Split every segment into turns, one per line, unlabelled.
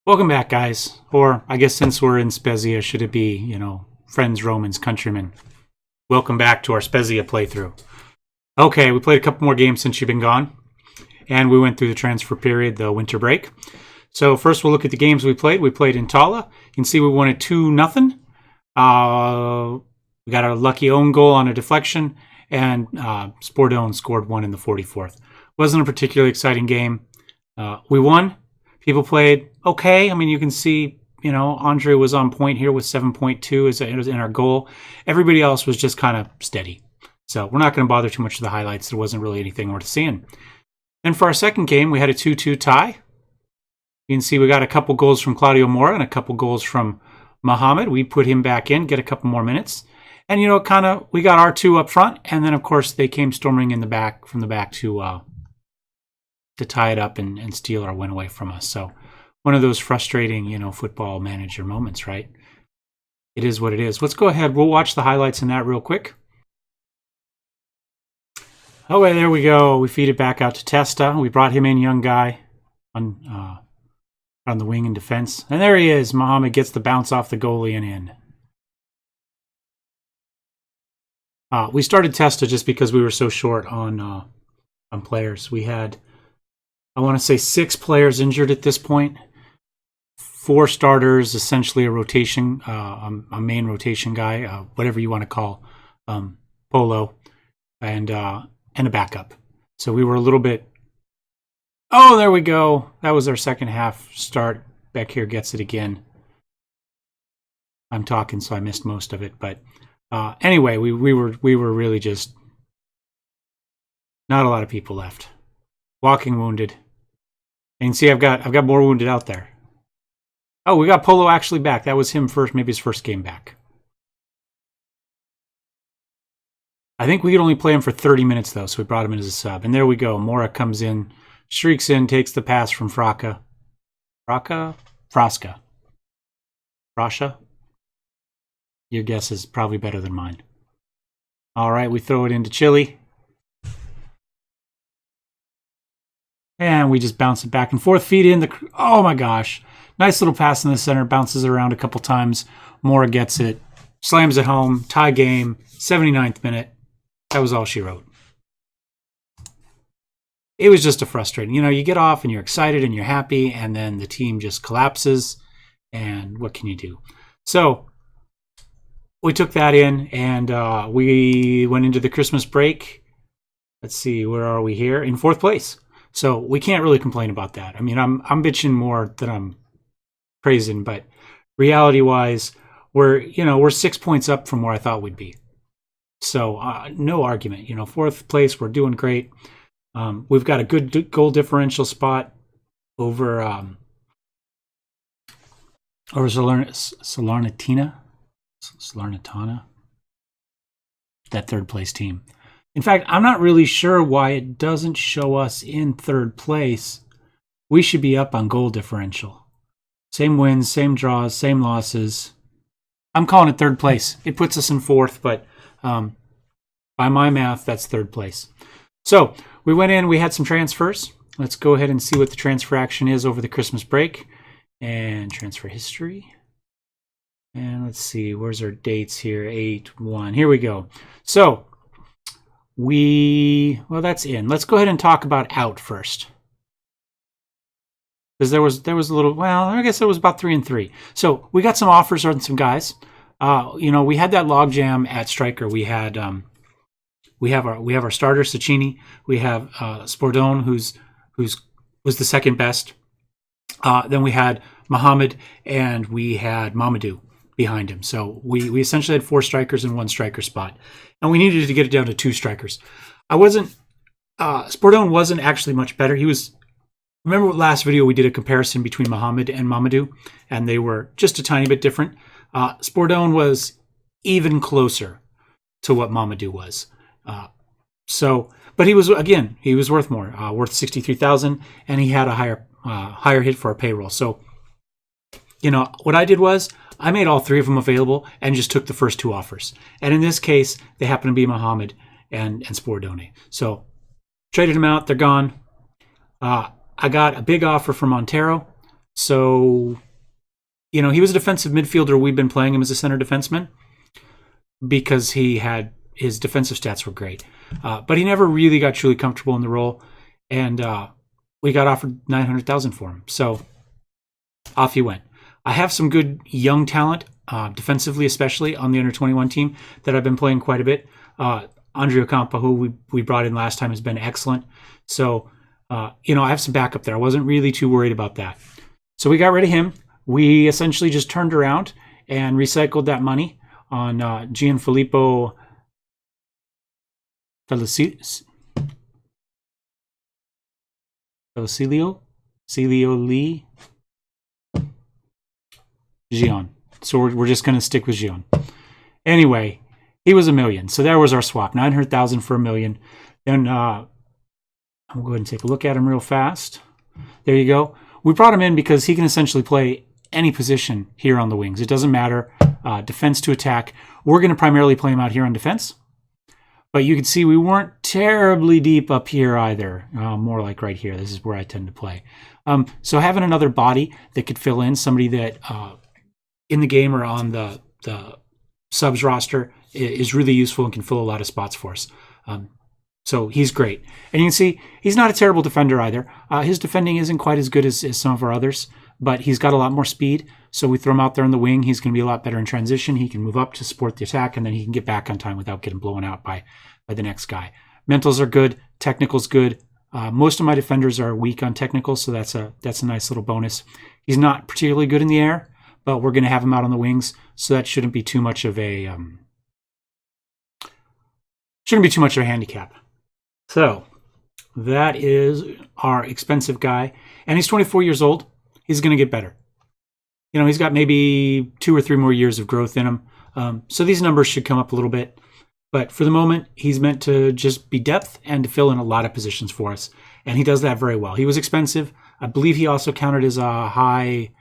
Welcome back, guys. Or I guess since we're in Spezia, should it be, friends, Romans, countrymen? Welcome back to our Spezia playthrough. Okay, we played a couple more games since you've been gone. And we went through the transfer period, the winter break. So first we'll look at the games we played. We played in Tala. You can see we won it 2-0. We got a lucky own goal on a deflection. And Spordone scored one in the 44th. Wasn't a particularly exciting game. We won. People played okay. I mean, you can see, Andre was on point here with 7.2 as in our goal. Everybody else was just kind of steady. So we're not going to bother too much with the highlights. There wasn't really anything worth seeing. And for our second game, we had a 2-2 tie. You can see we got a couple goals from Claudio Mora and a couple goals from Mohamed. We put him back in, get a couple more minutes. And, we got our two up front. And then, of course, they came storming in the back from the back to tie it up and steal our win away from us. So one of those frustrating, football manager moments, right? It is what it is. Let's go ahead. We'll watch the highlights in that real quick. Okay, there we go. We feed it back out to Testa. We brought him in, young guy, on the wing in defense. And there he is. Mohamed gets the bounce off the goalie and in. We started Testa just because we were so short on players. We had, I want to say, 6 players injured at this point. 4 starters, essentially a rotation, a main rotation guy, whatever you want to call Polo, and a backup. So we were a little bit. Oh, there we go. That was our second half start. Beck here gets it again. I'm talking, so I missed most of it. But anyway, we were really just not a lot of people left. Walking wounded. And you can see I've got more wounded out there. Oh, we got Polo actually back. That was him first, maybe his first game back. I think we could only play him for 30 minutes, though, so we brought him in as a sub. And there we go. Mora comes in, streaks in, takes the pass from Frasca. Frasca. Your guess is probably better than mine. All right, we throw it into Chile. And we just bounce it back and forth. Feed in the... Oh, my gosh. Nice little pass in the center. Bounces it around a couple times. Mora gets it. Slams it home. Tie game. 79th minute. That was all she wrote. It was just a frustrating. You get off and you're excited and you're happy. And then the team just collapses. And what can you do? So we took that in. And we went into the Christmas break. Let's see. Where are we here? In 4th place. So we can't really complain about that. I mean, I'm bitching more than I'm praising, but reality-wise, we're 6 points up from where I thought we'd be. So no argument. 4th place, we're doing great. We've got a good goal differential spot over Salernitana, that 3rd place team. In fact, I'm not really sure why it doesn't show us in 3rd place. We should be up on goal differential. Same wins, same draws, same losses. I'm calling it 3rd place. It puts us in 4th, but by my math, that's 3rd place. So we went in, we had some transfers. Let's go ahead and see what the transfer action is over the Christmas break. And transfer history. And let's see, where's our dates here? 8-1. Here we go. So that's in. Let's go ahead and talk about out first. Because there was a little, I guess it was about 3-3. So we got some offers on some guys. We had that logjam at striker. We had we have our starter Cecchini. We have Spordone, who's was the second best. Then we had Mohamed and we had Mamadou behind him. So we essentially had 4 strikers in 1 striker spot. And we needed to get it down to 2 strikers. Spordone wasn't actually much better. Remember last video we did a comparison between Mohamed and Mamadou, and they were just a tiny bit different. Spordone was even closer to what Mamadou was. But he was worth more, worth 63,000, and he had a higher hit for our payroll. So, what I did was I made all 3 of them available and just took the first 2 offers. And in this case, they happen to be Mohamed and Spordone. So traded them out. They're gone. I got a big offer from Montero. So, you know, he was a defensive midfielder. We've been playing him as a center defenseman because his defensive stats were great. But he never really got truly comfortable in the role. And we got offered $900,000 for him. So off he went. I have some good young talent, defensively especially, on the under-21 team that I've been playing quite a bit. Andre Ocampo, who we brought in last time, has been excellent. So, you know, I have some backup there. I wasn't really too worried about that. So we got rid of him. We essentially just turned around and recycled that money on Gianfilippo Celio Lee Gion. So we're just going to stick with Gion. Anyway, he was $1 million. So there was our swap. 900,000 for $1 million. Then I'm going to go ahead and take a look at him real fast. There you go. We brought him in because he can essentially play any position here on the wings. It doesn't matter. Defense to attack. We're going to primarily play him out here on defense. But you can see we weren't terribly deep up here either. More like right here. This is where I tend to play. So having another body that could fill in, somebody that in the game or on the subs roster is really useful and can fill a lot of spots for us. So he's great. And you can see he's not a terrible defender either. His defending isn't quite as good as some of our others, but he's got a lot more speed. So we throw him out there in the wing. He's going to be a lot better in transition. He can move up to support the attack, and then he can get back on time without getting blown out by the next guy. Mentals are good. Technical's good. Most of my defenders are weak on technical, so that's a nice little bonus. He's not particularly good in the air, but we're going to have him out on the wings, so that shouldn't be too much of a handicap. So that is our expensive guy, and he's 24 years old. He's going to get better. You know, he's got maybe 2 or 3 more years of growth in him. So these numbers should come up a little bit. But for the moment, he's meant to just be depth and to fill in a lot of positions for us. And he does that very well. He was expensive. I believe he also counted as a high...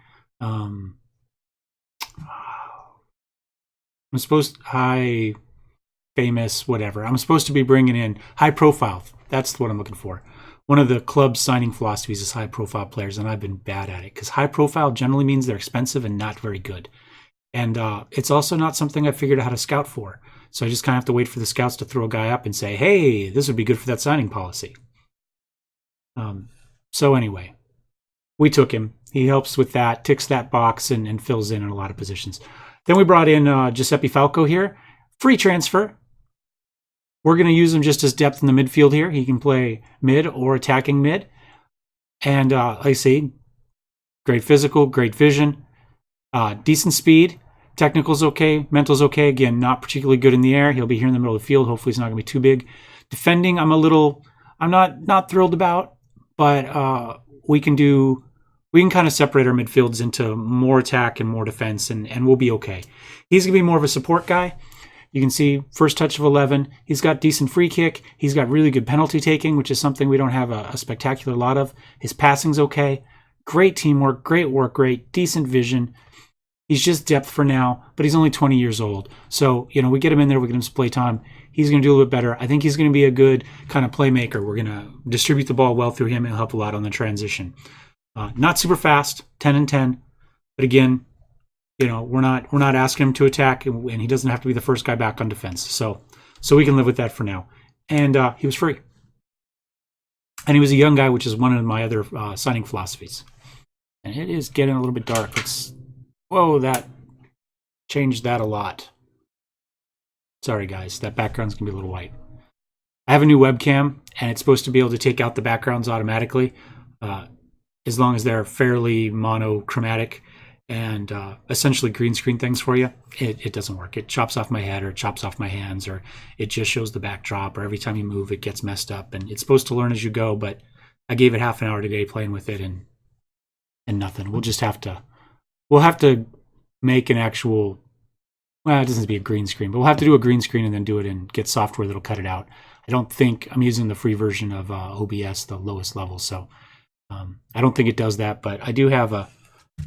high famous, whatever. I'm supposed to be bringing in high profile. That's what I'm looking for. One of the club's signing philosophies is high profile players, and I've been bad at it because high profile generally means they're expensive and not very good. And it's also not something I figured out how to scout for. So I just kind of have to wait for the scouts to throw a guy up and say, hey, this would be good for that signing policy. So anyway, we took him. He helps with that, ticks that box, and fills in a lot of positions. Then we brought in Giuseppe Falco here. Free transfer. We're going to use him just as depth in the midfield here. He can play mid or attacking mid. And like I say, great physical, great vision, decent speed. Technical's okay. Mental's okay. Again, not particularly good in the air. He'll be here in the middle of the field. Hopefully he's not going to be too big. Defending, I'm not thrilled about, but we can kind of separate our midfields into more attack and more defense, and we'll be okay. He's going to be more of a support guy. You can see first touch of 11. He's got decent free kick. He's got really good penalty taking, which is something we don't have a spectacular lot of. His passing's okay. Great teamwork, great work rate, decent vision. He's just depth for now, but he's only 20 years old. So, you know, we get him in there, we get him some play time. He's going to do a little bit better. I think he's going to be a good kind of playmaker. We're going to distribute the ball well through him and help a lot on the transition. Not super fast, 10 and 10. But again, you know, we're not asking him to attack, and he doesn't have to be the first guy back on defense. So we can live with that for now. And he was free. And he was a young guy, which is one of my other signing philosophies. And it is getting a little bit dark. Whoa, that changed that a lot. Sorry, guys. That background's going to be a little white. I have a new webcam, and it's supposed to be able to take out the backgrounds automatically as long as they're fairly monochromatic and essentially green screen things for you. It doesn't work. It chops off my head, or it chops off my hands, or it just shows the backdrop, or every time you move, it gets messed up. And it's supposed to learn as you go, but I gave it half an hour today playing with it, and nothing. We'll have to make an actual, well, it doesn't have to be a green screen, but we'll have to do a green screen and then do it and get software that'll cut it out. I don't think, I'm using the free version of OBS, the lowest level, so I don't think it does that, but I do have a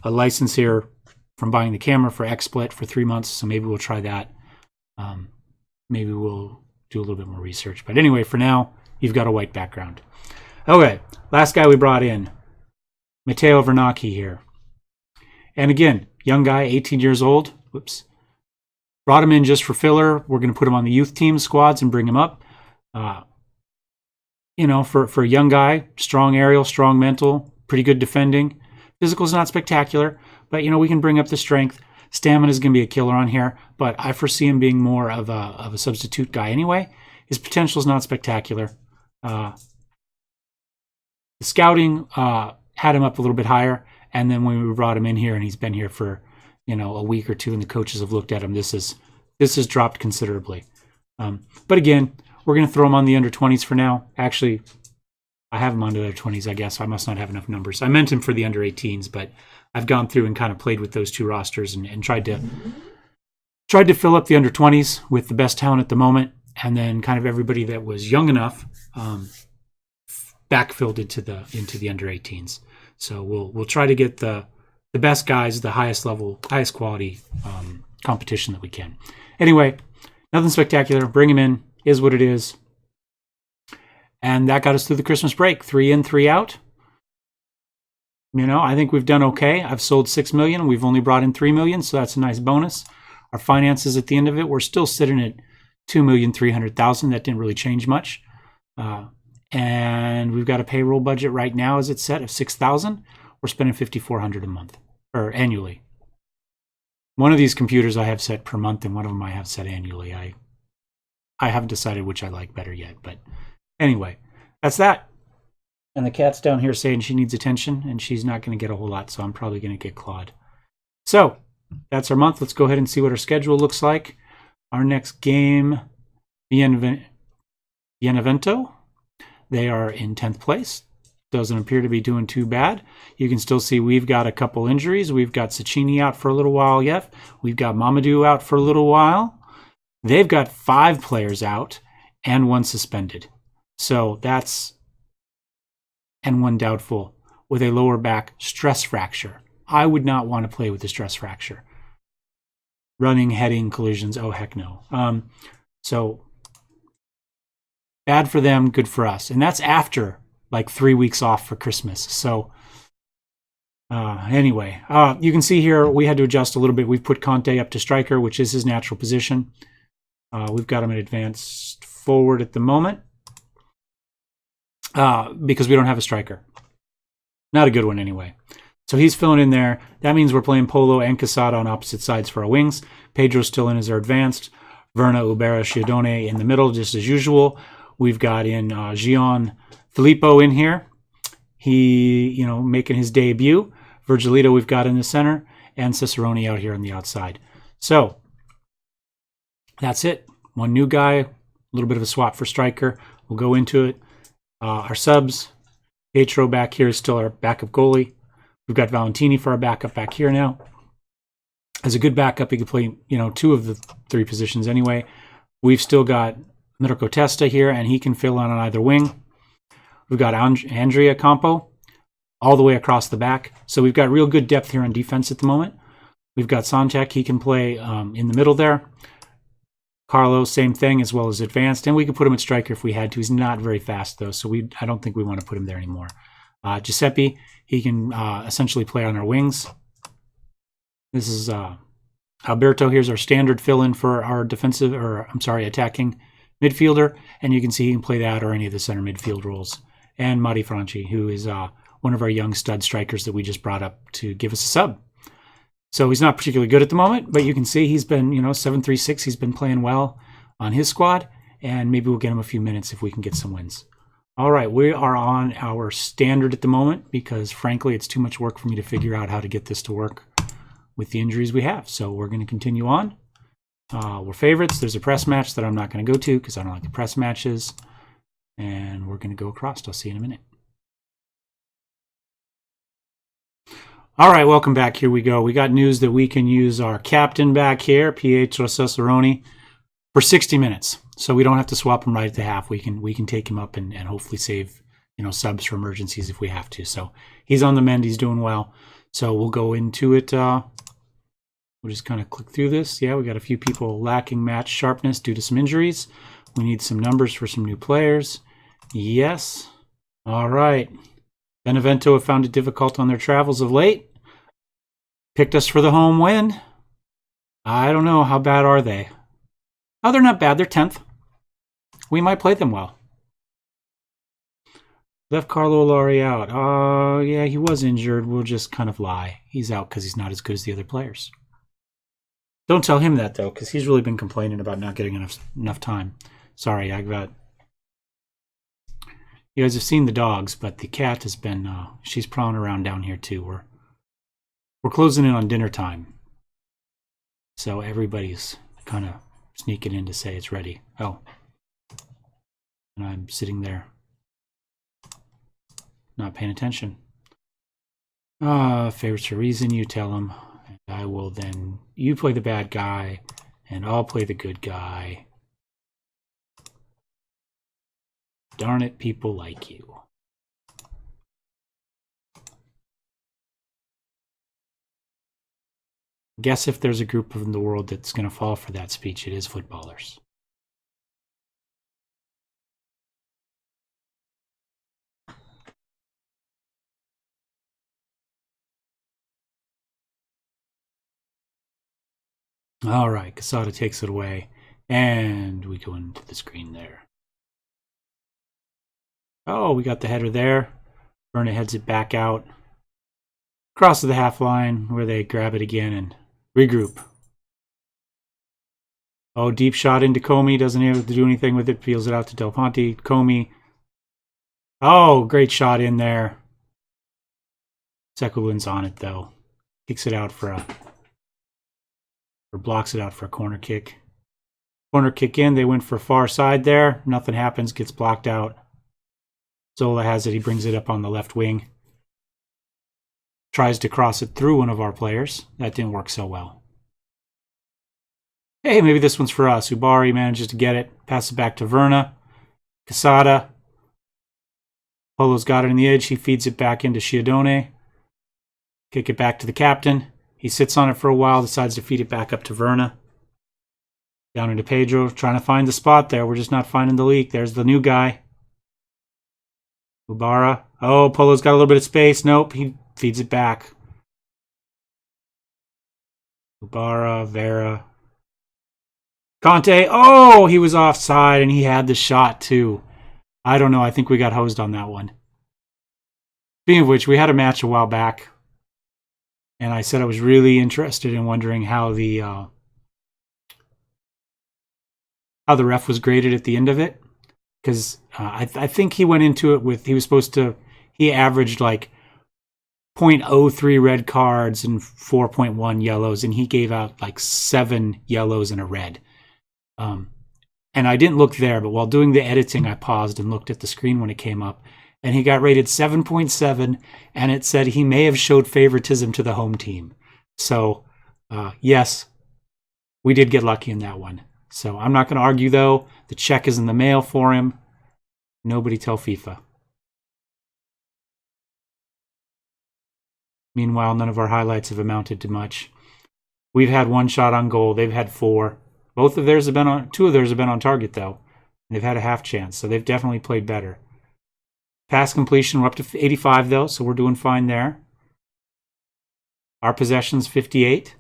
license here from buying the camera for XSplit for 3 months, so maybe we'll try that. Maybe we'll do a little bit more research. But anyway, for now, you've got a white background. Okay, last guy we brought in, Matteo Vernacchi here. And again, young guy, 18 years old. Whoops. Brought him in just for filler. We're going to put him on the youth team squads and bring him up. For a young guy, strong aerial, strong mental, pretty good defending. Physical's not spectacular, but, we can bring up the strength. Stamina is going to be a killer on here, but I foresee him being more of a substitute guy anyway. His potential is not spectacular. The scouting had him up a little bit higher, and then when we brought him in here, and he's been here for a week or two, and the coaches have looked at him, this has dropped considerably. But again, we're going to throw him on the under-20s for now. Actually, I have him on the under-20s, I guess. I must not have enough numbers. I meant him for the under-18s, but I've gone through and kind of played with those two rosters and tried to fill up the under-20s with the best talent at the moment, and then kind of everybody that was young enough backfilled into the under-18s. So we'll try to get the best guys, the highest level, highest quality competition that we can. Anyway, nothing spectacular. Bring him in. Is what it is. And that got us through the Christmas break. 3 in, 3 out. I think we've done okay. I've sold $6 million. We've only brought in $3 million, so that's a nice bonus. Our finances at the end of it, we're still sitting at $2,300,000. That didn't really change much. And we've got a payroll budget right now, as it's set, of $6,000. We're spending $5,400 a month, or annually. One of these computers I have set per month, and one of them I have set annually. I haven't decided which I like better yet, but anyway, that's that. And the cat's down here saying she needs attention, and she's not going to get a whole lot, so I'm probably going to get clawed. So that's our month. Let's go ahead and see what our schedule looks like. Our next game, Benevento. They are in 10th place. Doesn't appear to be doing too bad. You can still see we've got a couple injuries. We've got Cecchini out for a little while yet. We've got Mamadou out for a little while. They've got 5 players out and 1 suspended. So that's, and 1 doubtful with a lower back stress fracture. I would not want to play with a stress fracture. Running, heading, collisions, oh heck no. So bad for them, good for us. And that's after like 3 weeks off for Christmas. So anyway, you can see here we had to adjust a little bit. We've put Conte up to striker, which is his natural position. We've got him in advanced forward at the moment because we don't have a striker. Not a good one anyway. So he's filling in there. That means we're playing Polo and Casada on opposite sides for our wings. Pedro's still in as our advanced. Verna, Ubera, Schiodone in the middle, just as usual. We've got in Gian Filippo in here. He, making his debut. Virgilito we've got in the center. And Cicerone out here on the outside. So that's it. 1 new guy, a little bit of a swap for striker. We'll go into it. Our subs, Pietro back here is still our backup goalie. We've got Valentini for our backup back here now. As a good backup, he could play, 2 of the 3 positions anyway. We've still got Mirko Testa here, and he can fill in on either wing. We've got Andrea Campo all the way across the back. So we've got real good depth here on defense at the moment. We've got Santek. He can play in the middle there. Carlos, same thing, as well as advanced. And we could put him at striker if we had to. He's not very fast, though, so I don't think we want to put him there anymore. Giuseppe, he can essentially play on our wings. This is Alberto. Here's our standard fill-in for our attacking midfielder. And you can see he can play that or any of the center midfield roles. And Mari Franchi, who is one of our young stud strikers that we just brought up to give us a sub. So he's not particularly good at the moment, but you can see he's been, 7-3-6. He's been playing well on his squad, and maybe we'll get him a few minutes if we can get some wins. All right, we are on our standard at the moment because, frankly, it's too much work for me to figure out how to get this to work with the injuries we have. So we're going to continue on. We're favorites. There's a press match that I'm not going to go to because I don't like the press matches. And we're going to go across. I'll see you in a minute. All right, welcome back. Here we go. We got news that we can use our captain back here, Pietro Cicerone, for 60 minutes. So we don't have to swap him right at the half. We can take him up and hopefully save subs for emergencies if we have to. So he's on the mend. He's doing well. So we'll go into it. We'll just kind of click through this. Yeah, we got a few people lacking match sharpness due to some injuries. We need some numbers for some new players. Yes. All right. Benevento have found it difficult on their travels of late. picked us for the home win. I don't know. How bad are they? Oh, they're not bad. They're 10th. We might play them well. Left Carlo Lari out. Oh, yeah, he was injured. We'll just kind of lie. He's out because he's not as good as the other players. Don't tell him that, though, because he's really been complaining about not getting enough time. Sorry, I got... You guys have seen the dogs, but the cat has been... she's prowling around down here, too. We're closing in on dinner time. So everybody's kind of sneaking in to say it's ready. Oh. And I'm sitting there. Not paying attention. Favorites for reason, you tell him. And I will then... You play the bad guy, and I'll play the good guy. Darn it, people like you. Guess if there's a group in the world that's going to fall for that speech, it is footballers. All right, Casada takes it away, and we go into the screen there. Oh, we got the header there. Berna heads it back out. Crosses the half line where they grab it again and regroup. Oh, deep shot into Comey. Doesn't have to do anything with it. Peels it out to Del Ponte. Comey. Oh, great shot in there. Sekulin's on it, though. Kicks it out for a... Or blocks it out for a corner kick. Corner kick in. They went for far side there. Nothing happens. Gets blocked out. Zola has it. He brings it up on the left wing. Tries to cross it through one of our players. That didn't work so well. Hey, maybe this one's for us. Ubari manages to get it. Passes it back to Verna. Casada. Polo's got it in the edge. He feeds it back into Schiadone. Kick it back to the captain. He sits on it for a while. Decides to feed it back up to Verna. Down into Pedro. Trying to find the spot there. We're just not finding the leak. There's the new guy. Ubara. Oh, Polo's got a little bit of space. Nope, he feeds it back. Ubara, Vera. Conte. Oh, he was offside and he had the shot too. I don't know. I think we got hosed on that one. Speaking of which, we had a match a while back. And I said I was really interested in wondering how the ref was graded at the end of it. Because I think he went into it with, he averaged like 0.03 red cards and 4.1 yellows, and he gave out like 7 yellows and a red. And I didn't look there, but while doing the editing, I paused and looked at the screen when it came up, and he got rated 7.7, and it said he may have showed favoritism to the home team. So, yes, we did get lucky in that one. So I'm not going to argue, though. The check is in the mail for him. Nobody tell FIFA. Meanwhile, none of our highlights have amounted to much. We've had 1 shot on goal. They've had 4. 2 of theirs have been on target, though. And they've had a half chance, so they've definitely played better. Pass completion, we're up to 85, though, so we're doing fine there. Our possession's 58.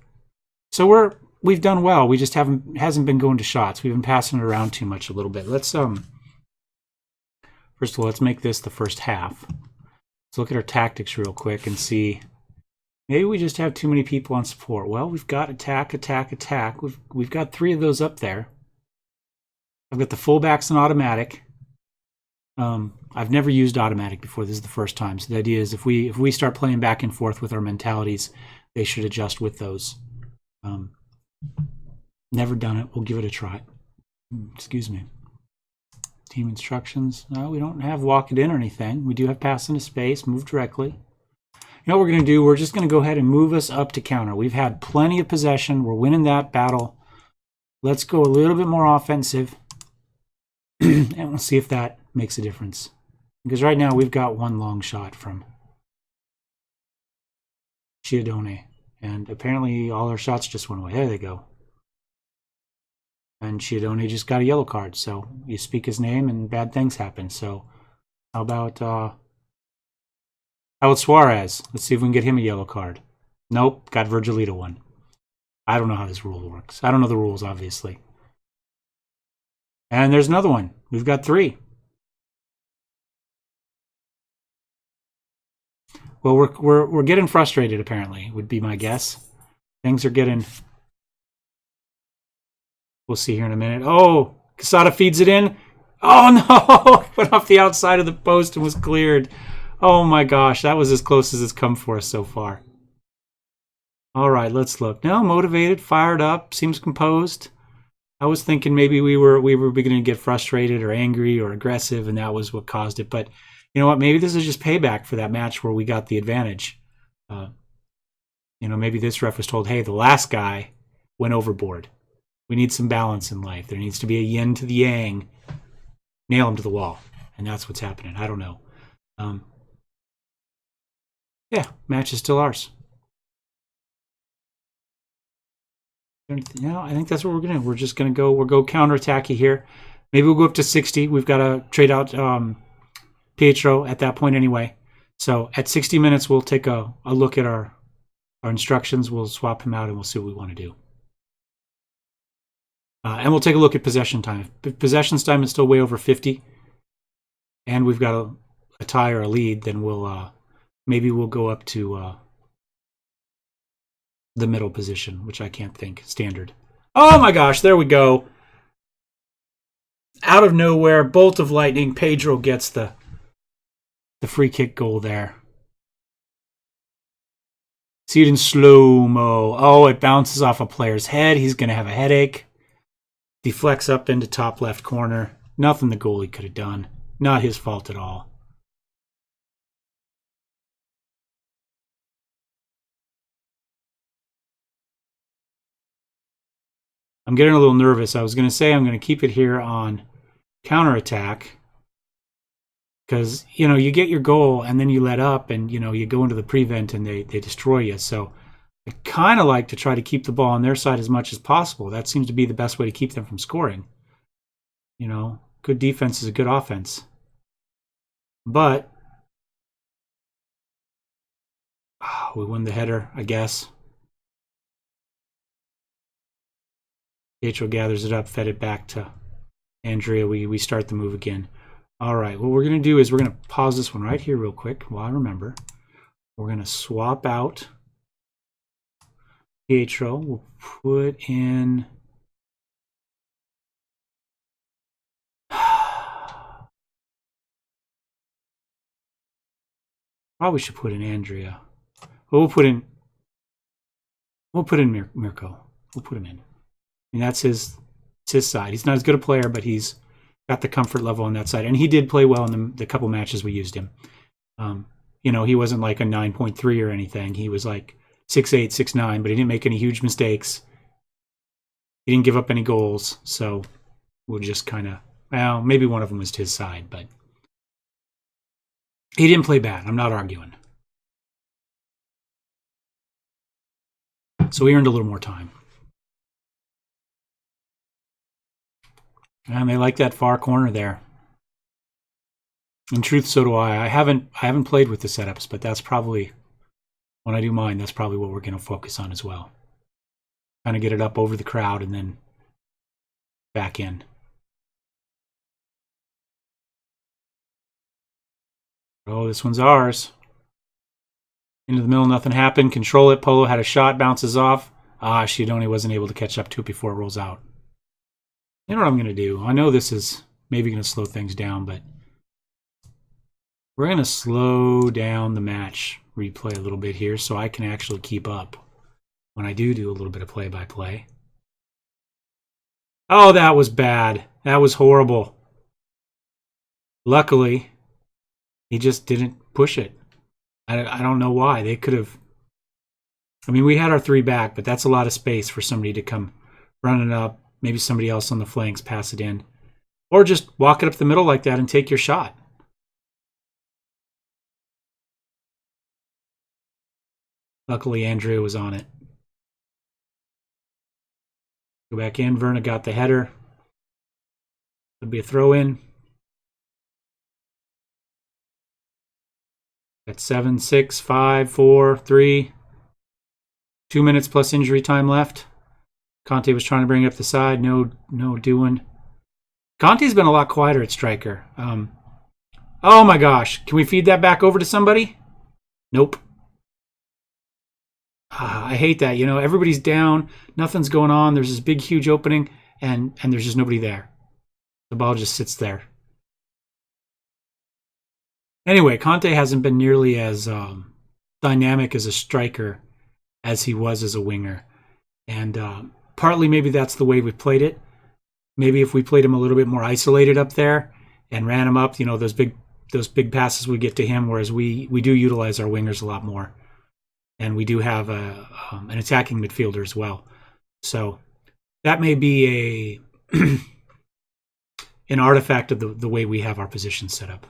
So we've done well. We just hasn't been going to shots. We've been passing it around too much a little bit. Let's first of all, let's make this the first half. Let's look at our tactics real quick and see. Maybe we just have too many people on support. Well, we've got attack, attack, attack. We've got 3 of those up there. I've got the fullbacks in automatic. I've never used automatic before. This is the first time. So the idea is if we start playing back and forth with our mentalities, they should adjust with those. Never done it. We'll give it a try. Excuse me. Team instructions. No, we don't have walk it in or anything. We do have pass into space, move directly. You know what we're going to do? We're just going to go ahead and move us up to counter. We've had plenty of possession. We're winning that battle. Let's go a little bit more offensive. And we'll see if that makes a difference. Because right now we've got 1 long shot from Schiadone. And apparently all our shots just went away. There they go. And Schiadone just got a yellow card. So you speak his name and bad things happen. So how about Suarez? Let's see if we can get him a yellow card. Nope, got Virgilito one. I don't know how this rule works. I don't know the rules, obviously. And there's another one. We've got 3. Well, we're getting frustrated, apparently, would be my guess. Things are getting... We'll see here in a minute. Oh, Quesada feeds it in. Oh, no! Went off the outside of the post and was cleared. Oh, my gosh. That was as close as it's come for us so far. All right, let's look. No, motivated, fired up, seems composed. I was thinking maybe we were beginning to get frustrated or angry or aggressive, and that was what caused it. But you know what? Maybe this is just payback for that match where we got the advantage. Maybe this ref was told, hey, the last guy went overboard. We need some balance in life. There needs to be a yin to the yang. Nail him to the wall. And that's what's happening. I don't know. Yeah, match is still ours. No, I think that's what we're gonna do. We're just gonna go. We'll go counterattacky here. Maybe we'll go up to 60. We've got to trade out Pietro at that point anyway. So at 60 minutes, we'll take a look at our instructions. We'll swap him out and we'll see what we want to do. And we'll take a look at possession time. If possession time is still way over 50, and we've got a tie or a lead, then we'll maybe we'll go up to the middle position, which I can't think. Standard. Oh my gosh, there we go. Out of nowhere, bolt of lightning. Pedro gets the free kick goal there. See it in slow-mo. Oh, it bounces off a player's head. He's going to have a headache. Deflects up into top left corner. Nothing the goalie could have done. Not his fault at all. I'm getting a little nervous. I was going to say I'm going to keep it here on counterattack. Because, you get your goal and then you let up and, you go into the prevent and they destroy you. So I kind of like to try to keep the ball on their side as much as possible. That seems to be the best way to keep them from scoring. Good defense is a good offense. But we won the header, I guess. Pietro gathers it up, fed it back to Andrea. We start the move again. All right, what we're going to do is we're going to pause this one right here real quick while I remember. We're going to swap out Pietro. We'll put in... Probably should put in Andrea. But we'll put in Mirko. We'll put him in. And that's his side. He's not as good a player, but he's got the comfort level on that side. And he did play well in the couple matches we used him. He wasn't like a 9.3 or anything. He was like 6'8", 6'9", but he didn't make any huge mistakes. He didn't give up any goals. So we'll just kind of, well, maybe one of them was to his side, but he didn't play bad. I'm not arguing. So he earned a little more time. And they like that far corner there. In truth, so do I. I haven't played with the setups, but that's probably, when I do mine, that's probably what we're going to focus on as well. Kind of get it up over the crowd and then back in. Oh, this one's ours. Into the middle, nothing happened. Control it. Polo had a shot, bounces off. Shidoni wasn't able to catch up to it before it rolls out. You know what I'm going to do? I know this is maybe going to slow things down, but we're going to slow down the match replay a little bit here so I can actually keep up when I do a little bit of play-by-play. Oh, that was bad. That was horrible. Luckily, he just didn't push it. I don't know why. They could have... I mean, we had our 3 back, but that's a lot of space for somebody to come running up. Maybe somebody else on the flanks pass it in. Or just walk it up the middle like that and take your shot. Luckily, Andrea was on it. Go back in. Verna got the header. It'll be a throw-in. At 7, 6, 5, 4, 3. 2 minutes plus injury time left. Conte was trying to bring it up the side. No doing. Conte's been a lot quieter at striker. Oh my gosh. Can we feed that back over to somebody? Nope. I hate that. You know, everybody's down. Nothing's going on. There's this big, huge opening, and there's just nobody there. The ball just sits there. Anyway, Conte hasn't been nearly as dynamic as a striker as he was as a winger. And partly maybe that's the way we played it. Maybe if we played him a little bit more isolated up there and ran him up, you know, those big passes we get to him, whereas we do utilize our wingers a lot more. And we do have an attacking midfielder as well. So that may be an artifact of the way we have our positions set up.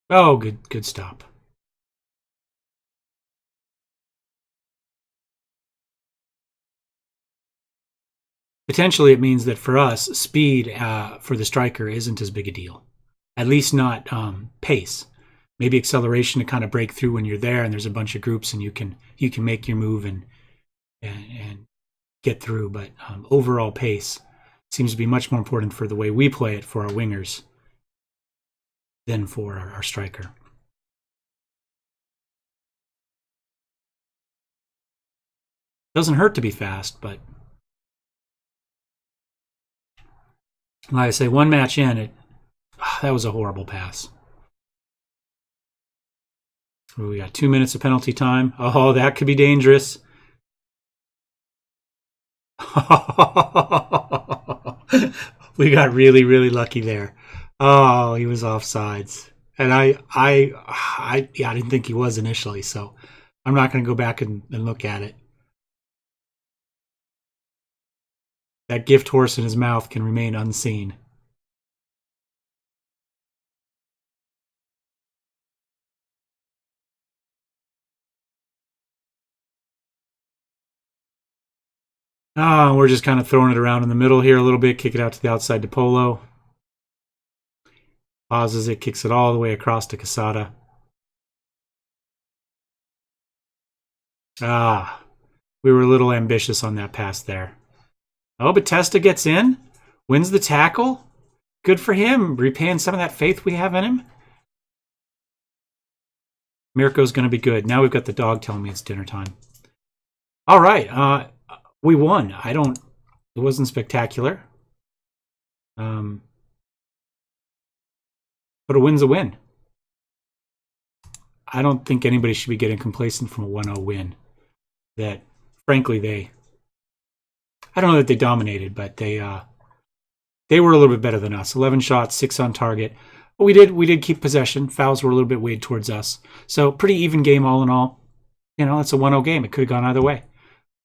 Oh, good stop. Potentially it means that for us, speed for the striker isn't as big a deal. At least not pace. Maybe acceleration to kind of break through when you're there and there's a bunch of groups and you can make your move and get through. But overall pace seems to be much more important for the way we play it for our wingers than for our striker. Doesn't hurt to be fast, but like I say, one match in, that was a horrible pass. We got 2 minutes of penalty time. Oh, that could be dangerous. We got really, really lucky there. Oh, he was offsides. And I didn't think he was initially, so I'm not going to go back and look at it. That gift horse in his mouth can remain unseen. We're just kind of throwing it around in the middle here a little bit, kick it out to the outside to Polo. Pauses it, kicks it all the way across to Casada. We were a little ambitious on that pass there. Oh, but Testa gets in, wins the tackle. Good for him, repaying some of that faith we have in him. Mirko's going to be good. Now we've got the dog telling me it's dinner time. All right, we won. It wasn't spectacular. But a win's a win. I don't think anybody should be getting complacent from a 1-0 win. That, frankly, I don't know that they dominated, but they were a little bit better than us. 11 shots, 6 on target. But we did keep possession. Fouls were a little bit weighed towards us. So pretty even game all in all. You know, it's a 1-0 game. It could have gone either way.